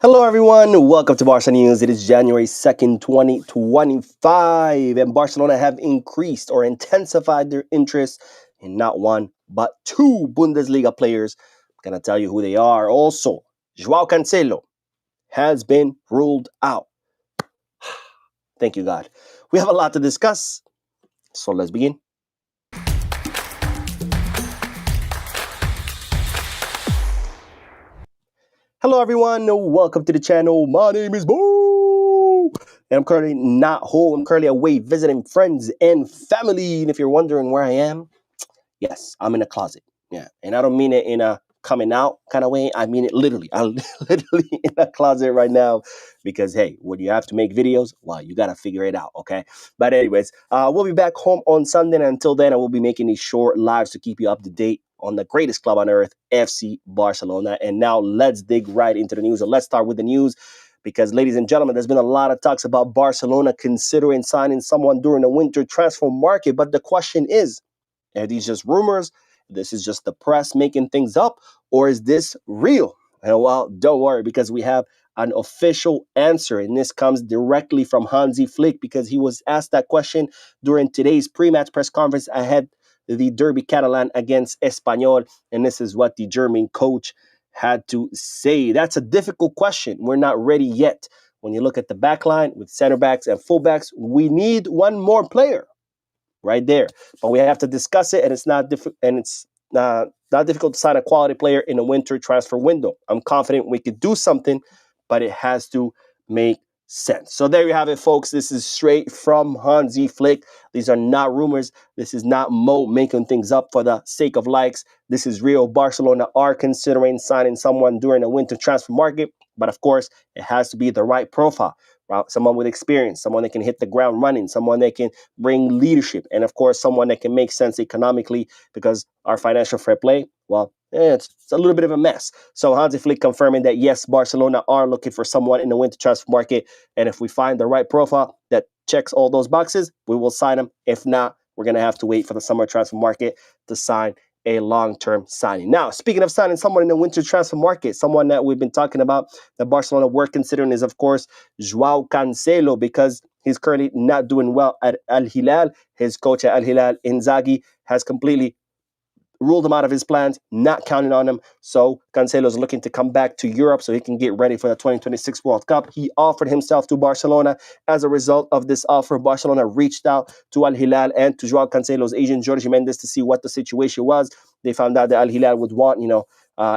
Hello, everyone. Welcome to Barca News. It is January 2nd, 2025, and Barcelona have increased or intensified their interest in not one, but two Bundesliga players. I'm going to tell you who they are. Also, Joao Cancelo has been ruled out. Thank you, God. We have a lot to discuss, so let's begin. Hello, everyone. Welcome to the channel. My name is Bo, and I'm currently not home. I'm currently away visiting friends and family. And if you're wondering where I am, yes, I'm in a closet. Yeah, and I don't mean it in a coming out kind of way. I mean it literally. I'm literally in a closet right now because hey, when you have to make videos, well, you gotta figure it out, okay? But anyways, we'll be back home on Sunday. And until then, I will be making these short lives to keep you up to date on the greatest club on earth, FC Barcelona. And now let's dig right into the news. And let's start with the news because, ladies and gentlemen, there's been a lot of talks about Barcelona considering signing someone during the winter transfer market. But the question is, are these just rumors? This is just the press making things up, or is this real? And well, don't worry, because we have an official answer, and this comes directly from Hansi Flick because he was asked that question during today's pre-match press conference ahead the Derby Catalan against Espanyol, and this is what the German coach had to say. That's a difficult question. We're not ready yet. When you look at the back line with center backs and fullbacks, we need one more player right there. But we have to discuss it, and it's not not difficult to sign a quality player in a winter transfer window. I'm confident we could do something, but it has to make sense. So there you have it, folks. This is straight from Hansi Flick. These are not rumors. This is not Mo making things up for the sake of likes. This is real. Barcelona are considering signing someone during the winter transfer market, but of course, it has to be the right profile. Right? Someone with experience, someone that can hit the ground running, someone that can bring leadership, and of course, someone that can make sense economically because our financial fair play, well, it's a little bit of a mess. So Hansi Flick confirming that yes, Barcelona are looking for someone in the winter transfer market, and if we find the right profile that checks all those boxes, we will sign them. If not, we're going to have to wait for the summer transfer market to sign a long-term signing. Now, speaking of signing someone in the winter transfer market, someone that we've been talking about that Barcelona were considering is, of course, Joao Cancelo, because he's currently not doing well at Al Hilal. His coach at Al Hilal, Inzaghi, has completely ruled him out of his plans, not counting on him. So Cancelo is looking to come back to Europe so he can get ready for the 2026 World Cup. He offered himself to Barcelona. As a result of this offer, Barcelona reached out to Al Hilal and to Joao Cancelo's agent, Jorge Mendes, to see what the situation was. They found out that Al Hilal would want,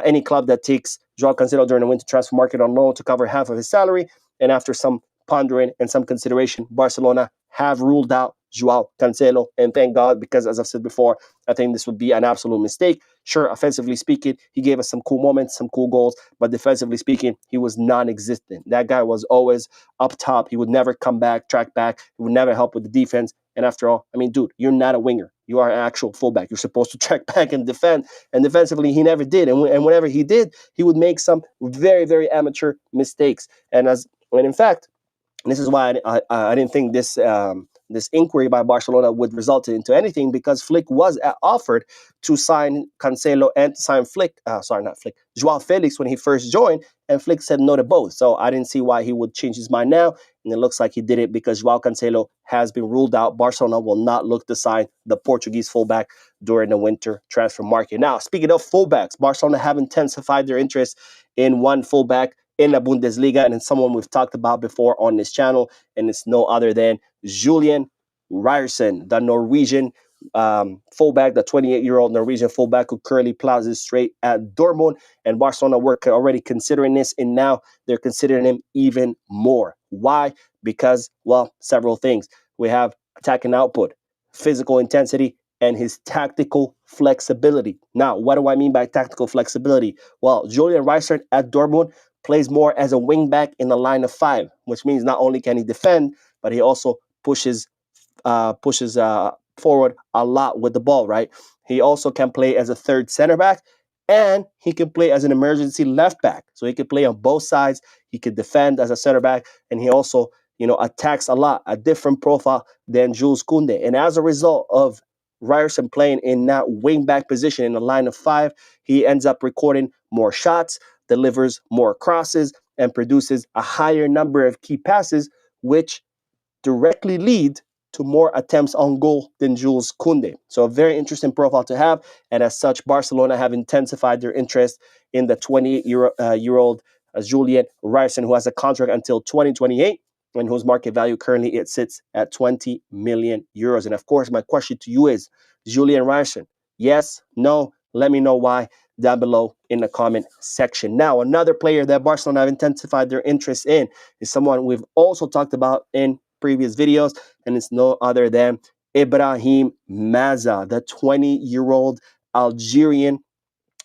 any club that takes Joao Cancelo during the winter transfer market on loan to cover half of his salary. And after some pondering and some consideration, Barcelona have ruled out Joao Cancelo, and thank God, because as I've said before, I think this would be an absolute mistake. Sure, offensively speaking, he gave us some cool moments, some cool goals, but defensively speaking, he was non-existent. That guy was always up top. He would never come back, track back. He would never help with the defense. And after all, I mean, dude, you're not a winger. You are an actual fullback. You're supposed to track back and defend. And defensively, he never did. And whenever he did, he would make some very, very amateur mistakes. And in fact, and this is why I didn't think this inquiry by Barcelona would result into anything, because Flick was offered to sign Cancelo and to sign Joao Felix when he first joined, and Flick said no to both. So I didn't see why he would change his mind now, and it looks like he did it because Joao Cancelo has been ruled out. Barcelona will not look to sign the Portuguese fullback during the winter transfer market. Now, speaking of fullbacks, Barcelona have intensified their interest in one fullback in the Bundesliga, and it's someone we've talked about before on this channel, and it's no other than Julian Ryerson, the Norwegian fullback, the 28-year-old Norwegian fullback who currently plows his straight at Dortmund, and Barcelona were already considering this, and now they're considering him even more. Why? Because, well, several things. We have attacking output, physical intensity, and his tactical flexibility. Now, what do I mean by tactical flexibility? Well, Julian Ryerson at Dortmund plays more as a wingback in the line of five, which means not only can he defend, but he also pushes forward a lot with the ball, right? He also can play as a third center back, and he can play as an emergency left back. So he can play on both sides. He can defend as a center back, and he also, attacks a lot, a different profile than Jules Koundé. And as a result of Ryerson playing in that wingback position in the line of five, he ends up recording more shots, delivers more crosses, and produces a higher number of key passes, which directly lead to more attempts on goal than Jules Koundé. So a very interesting profile to have. And as such, Barcelona have intensified their interest in the 28-year-old Julian Ryerson, who has a contract until 2028 and whose market value currently it sits at 20 million euros. And of course, my question to you is, Julian Ryerson, yes, no, let me know why down below in the comment section. Now, another player that Barcelona have intensified their interest in is someone we've also talked about in previous videos, and it's no other than Ibrahim Maza, the 20-year-old Algerian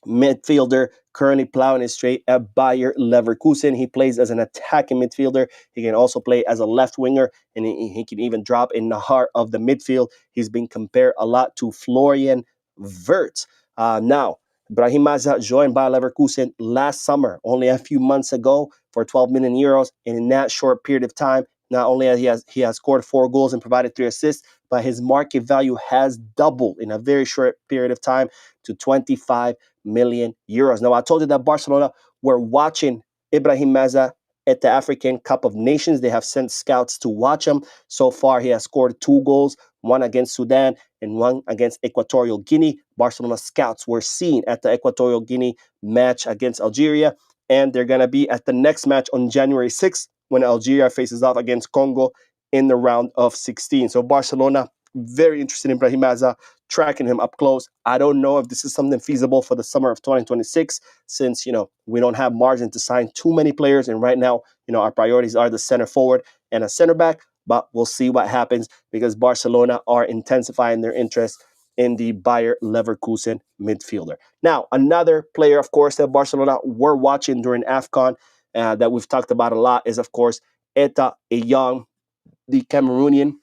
midfielder currently plowing his straight at Bayer Leverkusen. He plays as an attacking midfielder. He can also play as a left winger, and he can even drop in the heart of the midfield. He's been compared a lot to Florian Wirtz. Now, Ibrahim Maza joined Bayer Leverkusen last summer, only a few months ago, for 12 million euros. And in that short period of time, not only he has scored 4 goals and provided 3 assists, but his market value has doubled in a very short period of time to 25 million euros. Now, I told you that Barcelona were watching Ibrahim Maza at the African Cup of Nations. They have sent scouts to watch him. So far, he has scored 2 goals, one against Sudan and one against Equatorial Guinea. Barcelona scouts were seen at the Equatorial Guinea match against Algeria, and they're going to be at the next match on January 6th when Algeria faces off against Congo in the round of 16. So Barcelona, very interested in Ibrahim Maza, tracking him up close. I don't know if this is something feasible for the summer of 2026, since, we don't have margin to sign too many players. And right now, our priorities are the center forward and a center back, but we'll see what happens because Barcelona are intensifying their interest in the Bayer Leverkusen midfielder. Now, another player, of course, that Barcelona were watching during AFCON that we've talked about a lot is, of course, Etta Young, the Cameroonian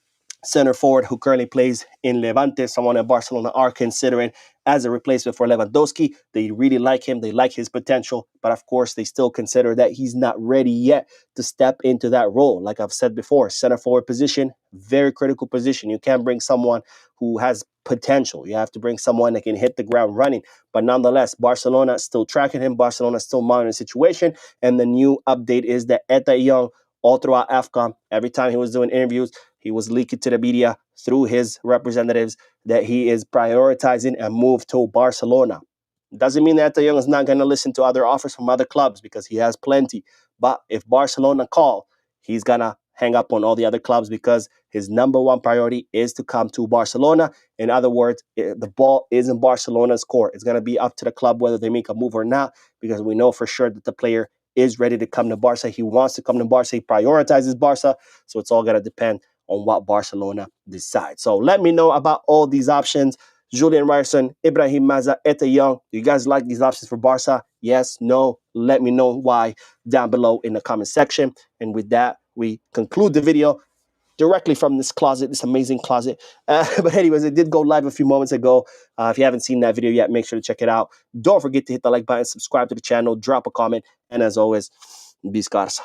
center forward who currently plays in Levante, someone that Barcelona are considering as a replacement for Lewandowski. They really like him. They like his potential, but of course, they still consider that he's not ready yet to step into that role. Like I've said before, center forward position, very critical position. You can't bring someone who has potential. You have to bring someone that can hit the ground running. But nonetheless, Barcelona is still tracking him. Barcelona is still monitoring the situation. And the new update is that Etta Young, all throughout AFCON, every time he was doing interviews, he was leaking to the media through his representatives that he is prioritizing a move to Barcelona. Doesn't mean that Etta Young is not going to listen to other offers from other clubs because he has plenty. But if Barcelona call, he's going to hang up on all the other clubs because his number one priority is to come to Barcelona. In other words, the ball is in Barcelona's court. It's going to be up to the club whether they make a move or not, because we know for sure that the player is ready to come to Barca. He wants to come to Barca. He prioritizes Barca. So it's all going to depend on what Barcelona decides. So let me know about all these options. Julian Ryerson, Ibrahim Maza, Etta Young. Do you guys like these options for Barca? Yes, no? Let me know why down below in the comment section. And with that, we conclude the video directly from this closet, this amazing closet. But anyways, it did go live a few moments ago. If you haven't seen that video yet, make sure to check it out. Don't forget to hit the like button, subscribe to the channel, drop a comment, and as always, bis Barça.